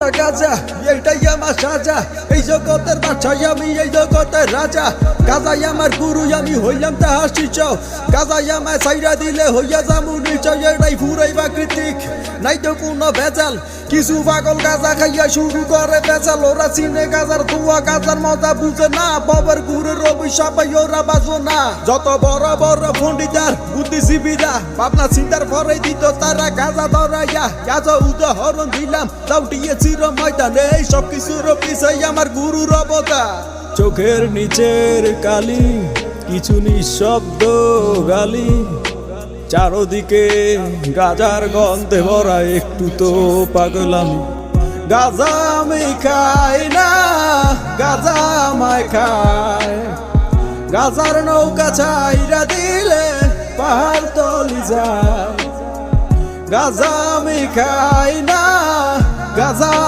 গাজা এইটাই আমার সাজা, এই জগতের বাদশাহ আমি, এই জগতের রাজা। গাজাই আমার গুরু, আমি হইলাম তাহার শিষ্য। গাজাই আমায় ছাইরা দিলে হইয়া যামু নিশ্চয়, এটাই পুরাই প্রাকৃতিক, নাই তো কোনো ভেজাল। কিছু পাগল গাজা খাইয়া শুরু করে বেচাল, ওরা চিনে গাজার ধোয়া, গাজার মজা বুঝে না। বাবার গুরুর অভিশাপাই ওরা বাজো না। যত বড় বড় পণ্ডিতার বুদ্ধিজীবীরা ভাবনা চিন্তার পরে দিত তারা গাজা ধরাইয়া। গাজা উদাহরণ দিলাম, লাউটিয়ে চির ময়দানে, এই সব কিছুর পিছাই আমার গুরুর অবদান। চোখের নিচের কালি, কিছু নিঃশব্দ গালি, চারদিকে গাজার গন্ধে ভরা, একটু তো পাগলামি। গাজা আমি খাই না, গাজা আমায় খায়। গাজার নৌকা ছাইরা দিলে পাহাড় তলি যায়। গাজা আমি খাই না, গাজা